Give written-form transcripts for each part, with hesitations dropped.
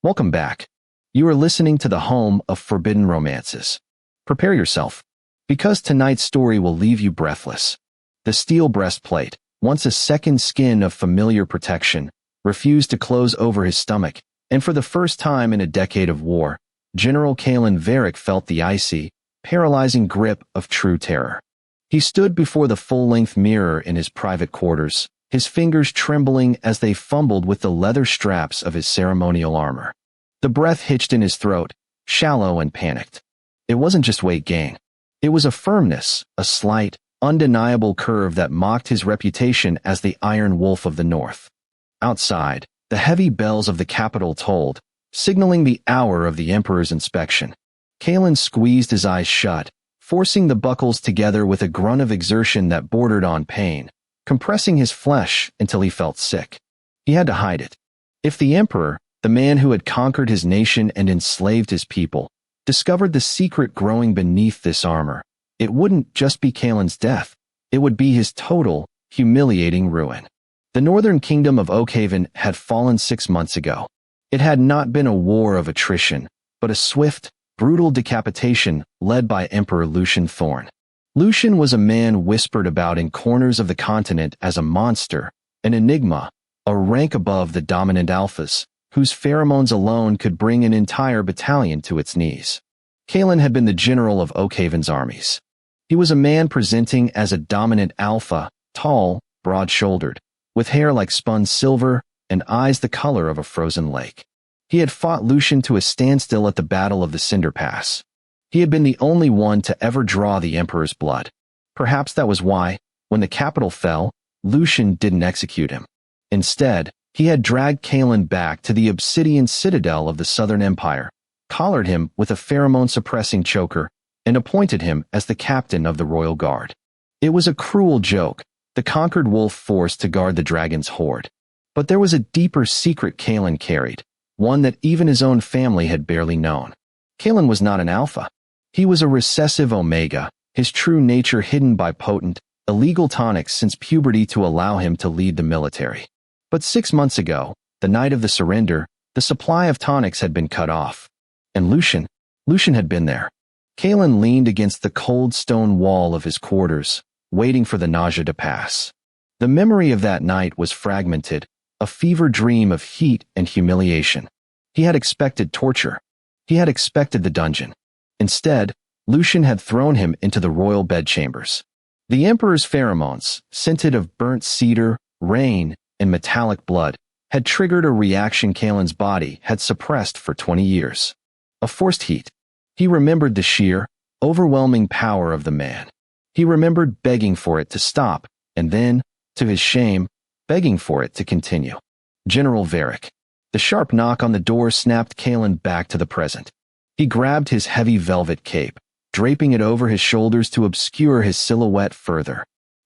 Welcome back. You are listening to the home of forbidden romances. Prepare yourself, because tonight's story will leave you breathless. The steel breastplate, once a second skin of familiar protection, refused to close over his stomach, and for the first time in a decade of war, General Kalen Varric felt the icy, paralyzing grip of true terror. He stood before the full-length mirror in his private quarters, his fingers trembling as they fumbled with the leather straps of his ceremonial armor. The breath hitched in his throat, shallow and panicked. It wasn't just weight gain. It was a firmness, a slight, undeniable curve that mocked his reputation as the Iron Wolf of the North. Outside, the heavy bells of the Capitol tolled, signaling the hour of the Emperor's inspection. Kalen squeezed his eyes shut, forcing the buckles together with a grunt of exertion that bordered on pain, compressing his flesh until he felt sick. He had to hide it. If the Emperor, the man who had conquered his nation and enslaved his people, discovered the secret growing beneath this armor, it wouldn't just be Kalen's death, it would be his total, humiliating ruin. The northern kingdom of Oakhaven had fallen 6 months ago. It had not been a war of attrition, but a swift, brutal decapitation led by Emperor Lucian Thorn. Lucian was a man whispered about in corners of the continent as a monster, an enigma, a rank above the dominant alphas, whose pheromones alone could bring an entire battalion to its knees. Kalen had been the general of Oakhaven's armies. He was a man presenting as a dominant alpha, tall, broad-shouldered, with hair like spun silver and eyes the color of a frozen lake. He had fought Lucian to a standstill at the Battle of the Cinder Pass. He had been the only one to ever draw the Emperor's blood. Perhaps that was why, when the capital fell, Lucian didn't execute him. Instead, he had dragged Kalen back to the obsidian citadel of the Southern Empire, collared him with a pheromone-suppressing choker, and appointed him as the captain of the Royal Guard. It was a cruel joke, the conquered wolf forced to guard the dragon's hoard. But there was a deeper secret Kalen carried, one that even his own family had barely known. Kalen was not an alpha. He was a recessive omega, his true nature hidden by potent, illegal tonics since puberty to allow him to lead the military. But 6 months ago, the night of the surrender, the supply of tonics had been cut off. And Lucian had been there. Kalen leaned against the cold stone wall of his quarters, waiting for the nausea to pass. The memory of that night was fragmented, a fever dream of heat and humiliation. He had expected torture. He had expected the dungeon. Instead, Lucian had thrown him into the royal bedchambers. The Emperor's pheromones, scented of burnt cedar, rain, and metallic blood, had triggered a reaction Kalen's body had suppressed for 20 years. A forced heat. He remembered the sheer, overwhelming power of the man. He remembered begging for it to stop, and then, to his shame, begging for it to continue. General Varric. The sharp knock on the door snapped Kalen back to the present. He grabbed his heavy velvet cape, draping it over his shoulders to obscure his silhouette further.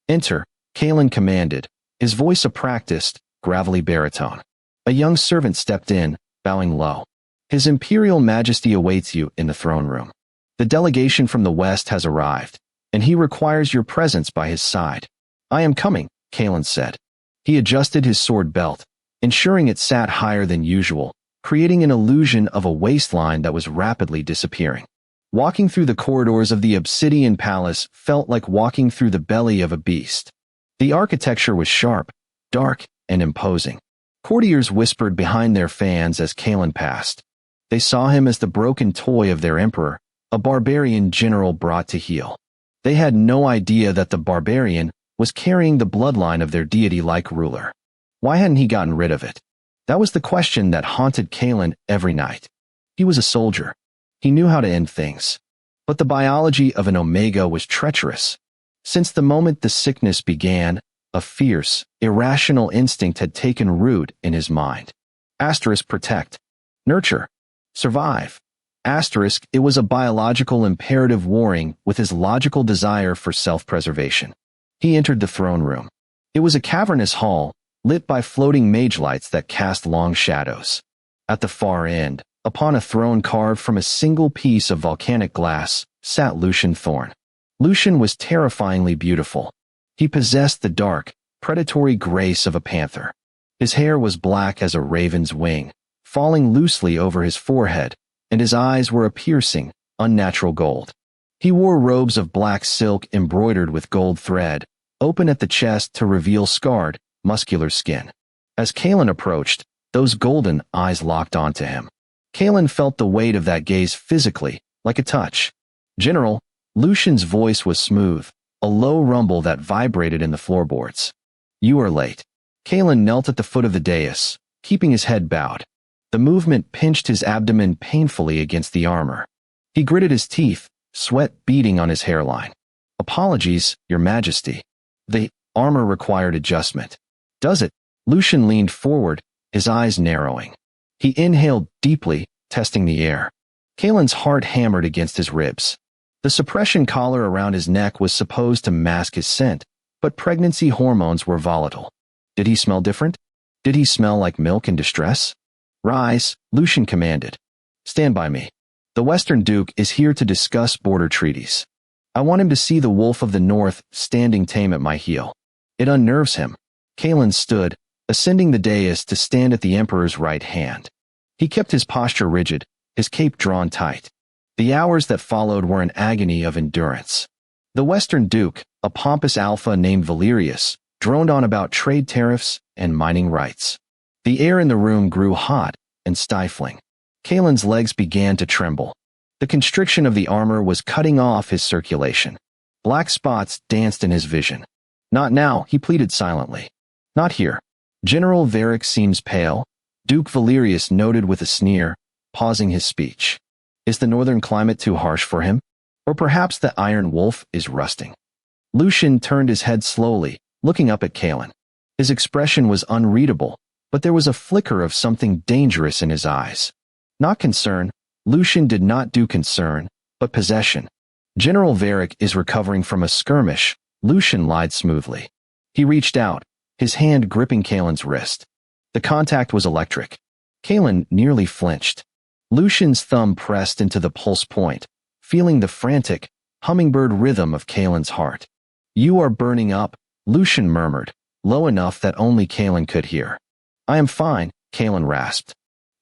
Enter, Kalen commanded, his voice a practiced, gravelly baritone. A young servant stepped in, bowing low. His Imperial Majesty awaits you in the throne room. The delegation from the west has arrived, and he requires your presence by his side. I am coming, Kalen said. He adjusted his sword belt, ensuring it sat higher than usual, creating an illusion of a waistline that was rapidly disappearing. Walking through the corridors of the Obsidian Palace felt like walking through the belly of a beast. The architecture was sharp, dark, and imposing. Courtiers whispered behind their fans as Kalen passed. They saw him as the broken toy of their emperor, a barbarian general brought to heel. They had no idea that the barbarian was carrying the bloodline of their deity-like ruler. Why hadn't he gotten rid of it? That was the question that haunted Kalen every night. He was a soldier. He knew how to end things. But the biology of an Omega was treacherous. Since the moment the sickness began, a fierce, irrational instinct had taken root in his mind. Asterisk protect. Nurture. Survive. Asterisk, it was a biological imperative warring with his logical desire for self-preservation. He entered the throne room. It was a cavernous hall, lit by floating mage lights that cast long shadows. At the far end, upon a throne carved from a single piece of volcanic glass, sat Lucian Thorn. Lucian was terrifyingly beautiful. He possessed the dark, predatory grace of a panther. His hair was black as a raven's wing, falling loosely over his forehead, and his eyes were a piercing, unnatural gold. He wore robes of black silk embroidered with gold thread, open at the chest to reveal scarred, muscular skin. As Kalen approached, those golden eyes locked onto him. Kalen felt the weight of that gaze physically, like a touch. "General," Lucian's voice was smooth, a low rumble that vibrated in the floorboards. "You are late." Kalen knelt at the foot of the dais, keeping his head bowed. The movement pinched his abdomen painfully against the armor. He gritted his teeth, sweat beading on his hairline. "Apologies, Your Majesty." The armor required adjustment. "Does it?" Lucian leaned forward, his eyes narrowing. He inhaled deeply, testing the air. Kalen's heart hammered against his ribs. The suppression collar around his neck was supposed to mask his scent, but pregnancy hormones were volatile. Did he smell different? Did he smell like milk in distress? "Rise," Lucian commanded. "Stand by me. The Western Duke is here to discuss border treaties. I want him to see the wolf of the North standing tame at my heel. It unnerves him." Kalen stood, ascending the dais to stand at the Emperor's right hand. He kept his posture rigid, his cape drawn tight. The hours that followed were an agony of endurance. The Western Duke, a pompous alpha named Valerius, droned on about trade tariffs and mining rights. The air in the room grew hot and stifling. Kalen's legs began to tremble. The constriction of the armor was cutting off his circulation. Black spots danced in his vision. "Not now," he pleaded silently. "Not here." "General Varick seems pale," Duke Valerius noted with a sneer, pausing his speech. "Is the northern climate too harsh for him? Or perhaps the Iron Wolf is rusting?" Lucian turned his head slowly, looking up at Kalen. His expression was unreadable, but there was a flicker of something dangerous in his eyes. Not concern. Lucian did not do concern, but possession. "General Varick is recovering from a skirmish," Lucian lied smoothly. He reached out, his hand gripping Kalen's wrist. The contact was electric. Kalen nearly flinched. Lucian's thumb pressed into the pulse point, feeling the frantic, hummingbird rhythm of Kalen's heart. "You are burning up," Lucian murmured, low enough that only Kalen could hear. "I am fine," Kalen rasped.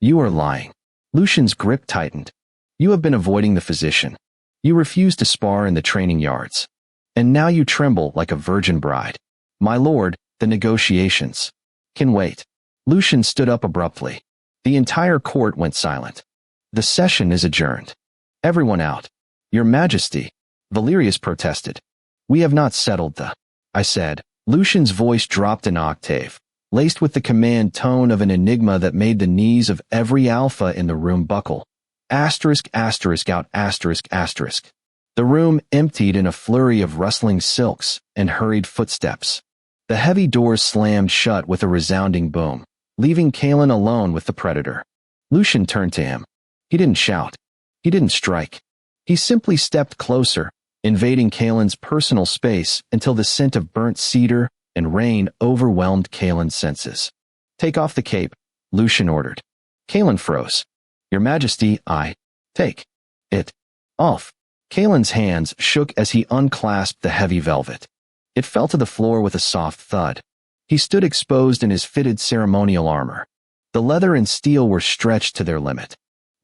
"You are lying." Lucian's grip tightened. "You have been avoiding the physician. You refused to spar in the training yards. And now you tremble like a virgin bride. My lord, the negotiations can wait." Lucian stood up abruptly. The entire court went silent. "The session is adjourned. Everyone out." "Your Majesty," Valerius protested. "We have not settled the—" I said. Lucian's voice dropped an octave, laced with the command tone of an enigma that made the knees of every alpha in the room buckle. Asterisk, asterisk, out, asterisk, asterisk. The room emptied in a flurry of rustling silks and hurried footsteps. The heavy doors slammed shut with a resounding boom, leaving Kalen alone with the predator. Lucian turned to him. He didn't shout. He didn't strike. He simply stepped closer, invading Kalen's personal space until the scent of burnt cedar and rain overwhelmed Kalen's senses. "Take off the cape," Lucian ordered. Kalen froze. "Your Majesty, I—" "Take it off." Kalen's hands shook as he unclasped the heavy velvet. It fell to the floor with a soft thud. He stood exposed in his fitted ceremonial armor. The leather and steel were stretched to their limit.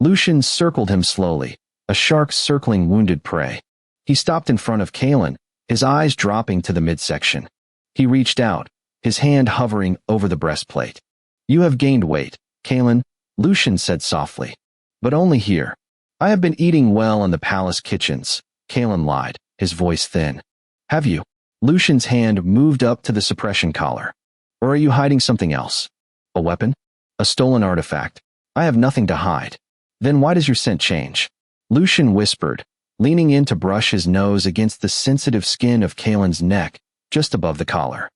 Lucian circled him slowly, a shark circling wounded prey. He stopped in front of Kalen, his eyes dropping to the midsection. He reached out, his hand hovering over the breastplate. "You have gained weight, Kalen," Lucian said softly. "But only here. I have been eating well in the palace kitchens," Kalen lied, his voice thin. "Have you?" Lucian's hand moved up to the suppression collar. "Or are you hiding something else? A weapon? A stolen artifact? I have nothing to hide." "Then why does your scent change?" Lucian whispered, leaning in to brush his nose against the sensitive skin of Kalen's neck, just above the collar.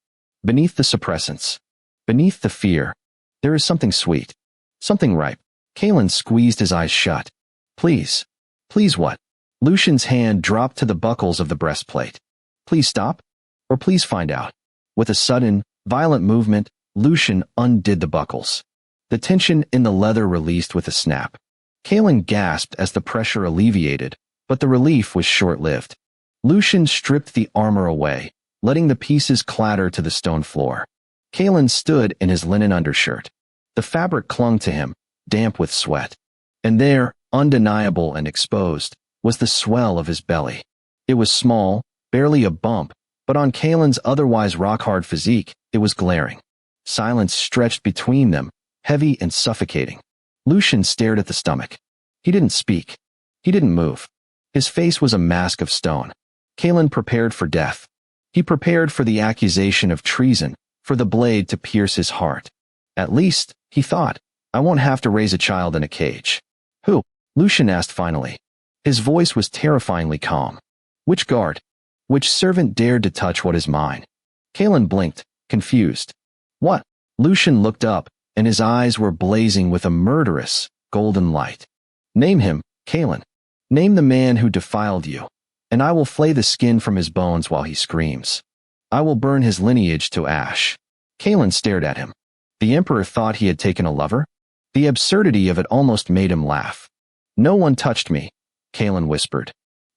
Beneath the suppressants, beneath the fear, there is something sweet, something ripe. Kalen squeezed his eyes shut. "Please." "Please what?" Lucian's hand dropped to the buckles of the breastplate. "Please stop? Or please find out." With a sudden, violent movement, Lucian undid the buckles. The tension in the leather released with a snap. Kalen gasped as the pressure alleviated, but the relief was short-lived. Lucian stripped the armor away, letting the pieces clatter to the stone floor. Kalen stood in his linen undershirt. The fabric clung to him, damp with sweat. And there, undeniable and exposed, was the swell of his belly. It was small, barely a bump, but on Kalen's otherwise rock-hard physique, it was glaring. Silence stretched between them, heavy and suffocating. Lucian stared at the stomach. He didn't speak. He didn't move. His face was a mask of stone. Kalen prepared for death. He prepared for the accusation of treason, for the blade to pierce his heart. At least, he thought, I won't have to raise a child in a cage. Who? Lucian asked finally. His voice was terrifyingly calm. Which guard? Which servant dared to touch what is mine? Kalen blinked, confused. What? Lucian looked up, and his eyes were blazing with a murderous, golden light. Name him, Kalen. Name the man who defiled you, and I will flay the skin from his bones while he screams. I will burn his lineage to ash. Kalen stared at him. The Emperor thought he had taken a lover? The absurdity of it almost made him laugh. No one touched me, Kalen whispered.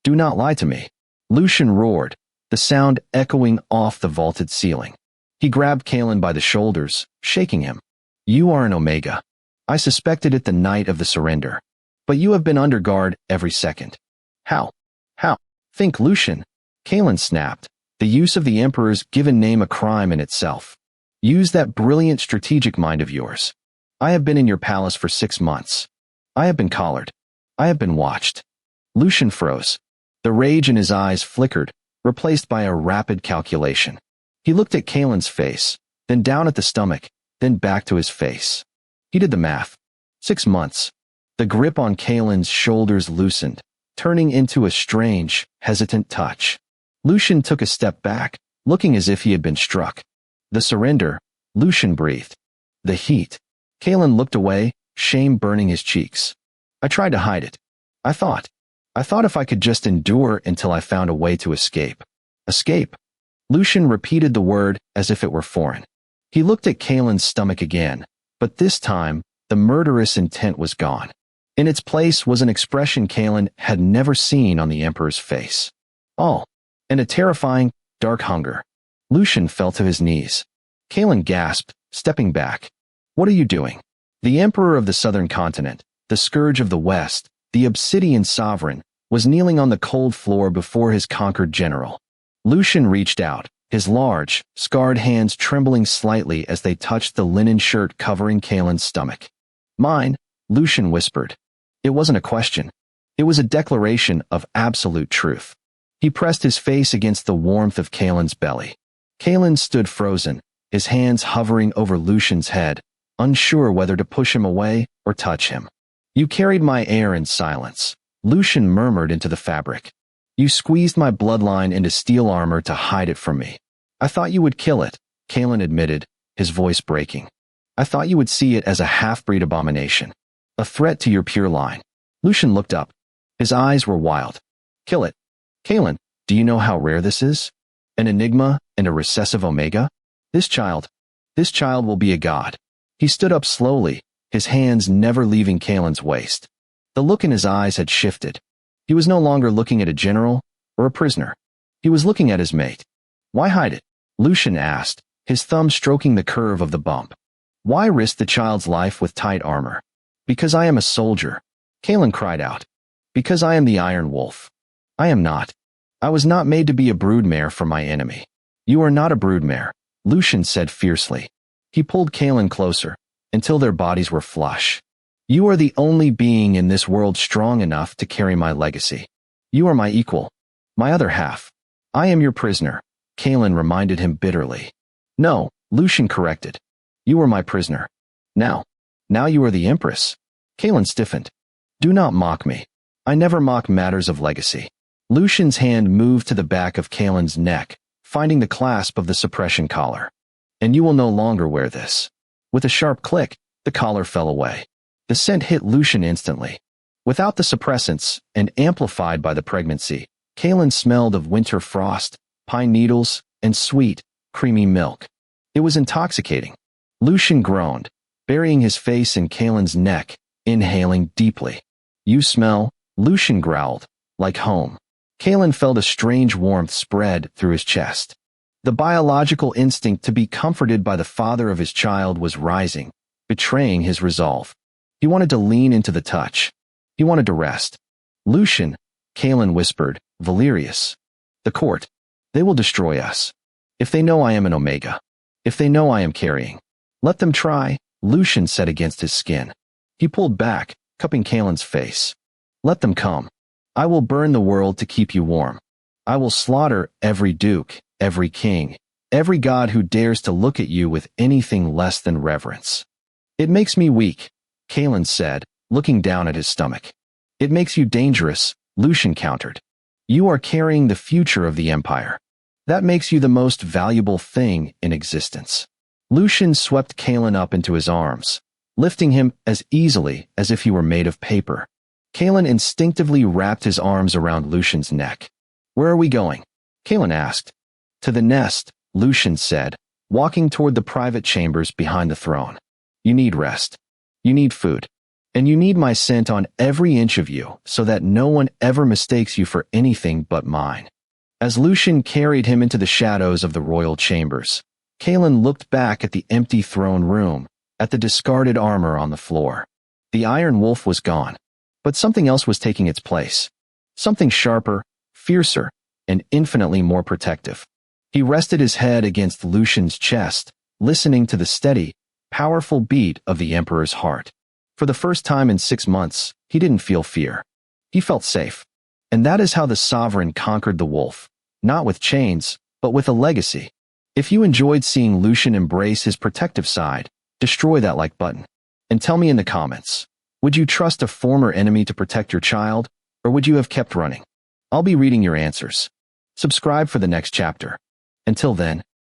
Do not lie to me. Lucian roared, the sound echoing off the vaulted ceiling. He grabbed Kalen by the shoulders, shaking him. You are an Omega. I suspected it the night of the surrender. But you have been under guard every second. How? How? Think, Lucian. Kalen snapped. The use of the Emperor's given name a crime in itself. Use that brilliant strategic mind of yours. I have been in your palace for 6 months. I have been collared. I have been watched. Lucian froze. The rage in his eyes flickered, replaced by a rapid calculation. He looked at Kalen's face, then down at the stomach, then back to his face. He did the math. 6 months. The grip on Kalen's shoulders loosened, turning into a strange, hesitant touch. Lucian took a step back, looking as if he had been struck. The surrender, Lucian breathed. The heat. Kalen looked away, shame burning his cheeks. I tried to hide it. I thought if I could just endure until I found a way to escape. Escape. Lucian repeated the word as if it were foreign. He looked at Kalen's stomach again, but this time, the murderous intent was gone. In its place was an expression Kalen had never seen on the Emperor's face. Oh, and a terrifying, dark hunger. Lucian fell to his knees. Kalen gasped, stepping back. What are you doing? The Emperor of the Southern Continent, the scourge of the West, the obsidian sovereign, was kneeling on the cold floor before his conquered general. Lucian reached out, his large, scarred hands trembling slightly as they touched the linen shirt covering Kalen's stomach. Mine, Lucian whispered. It wasn't a question. It was a declaration of absolute truth. He pressed his face against the warmth of Kalen's belly. Kalen stood frozen, his hands hovering over Lucian's head, unsure whether to push him away or touch him. You carried my heir in silence, Lucian murmured into the fabric. You squeezed my bloodline into steel armor to hide it from me. I thought you would kill it, Kalen admitted, his voice breaking. I thought you would see it as a half-breed abomination. A threat to your pure line. Lucian looked up. His eyes were wild. Kill it. Kalen, do you know how rare this is? An enigma and a recessive Omega? This child will be a god. He stood up slowly, his hands never leaving Kalen's waist. The look in his eyes had shifted. He was no longer looking at a general or a prisoner. He was looking at his mate. Why hide it? Lucian asked, his thumb stroking the curve of the bump. Why risk the child's life with tight armor? Because I am a soldier. Kalen cried out. Because I am the Iron Wolf. I am not. I was not made to be a broodmare for my enemy. You are not a broodmare, Lucian said fiercely. He pulled Kalen closer, until their bodies were flush. You are the only being in this world strong enough to carry my legacy. You are my equal. My other half. I am your prisoner, Kalen reminded him bitterly. No, Lucian corrected. You are my prisoner. Now you are the Empress. Kalen stiffened. Do not mock me. I never mock matters of legacy. Lucian's hand moved to the back of Kalen's neck, finding the clasp of the suppression collar. And you will no longer wear this. With a sharp click, the collar fell away. The scent hit Lucian instantly. Without the suppressants, and amplified by the pregnancy, Kalen smelled of winter frost, pine needles, and sweet, creamy milk. It was intoxicating. Lucian groaned, burying his face in Kalen's neck, inhaling deeply. You smell, Lucian growled, like home. Kalen felt a strange warmth spread through his chest. The biological instinct to be comforted by the father of his child was rising, betraying his resolve. He wanted to lean into the touch. He wanted to rest. Lucian, Kaelin whispered, Valerius. The court. They will destroy us. If they know I am an Omega. If they know I am carrying. Let them try, Lucian said against his skin. He pulled back, cupping Kaelin's face. Let them come. I will burn the world to keep you warm. I will slaughter every duke, every king, every god who dares to look at you with anything less than reverence. It makes me weak, Kaelin said, looking down at his stomach. It makes you dangerous, Lucian countered. You are carrying the future of the Empire. That makes you the most valuable thing in existence. Lucian swept Kaelin up into his arms, lifting him as easily as if he were made of paper. Kaelin instinctively wrapped his arms around Lucian's neck. Where are we going? Kaelin asked. To the nest, Lucian said, walking toward the private chambers behind the throne. You need rest. You need food. And you need my scent on every inch of you so that no one ever mistakes you for anything but mine. As Lucian carried him into the shadows of the royal chambers, Kaelin looked back at the empty throne room, at the discarded armor on the floor. The Iron Wolf was gone, but something else was taking its place. Something sharper, fiercer, and infinitely more protective. He rested his head against Lucian's chest, listening to the steady, powerful beat of the Emperor's heart. For the first time in 6 months, he didn't feel fear. He felt safe. And that is how the Sovereign conquered the wolf, not with chains, but with a legacy. If you enjoyed seeing Lucian embrace his protective side, destroy that like button. And tell me in the comments, would you trust a former enemy to protect your child, or would you have kept running? I'll be reading your answers. Subscribe for the next chapter. Until then,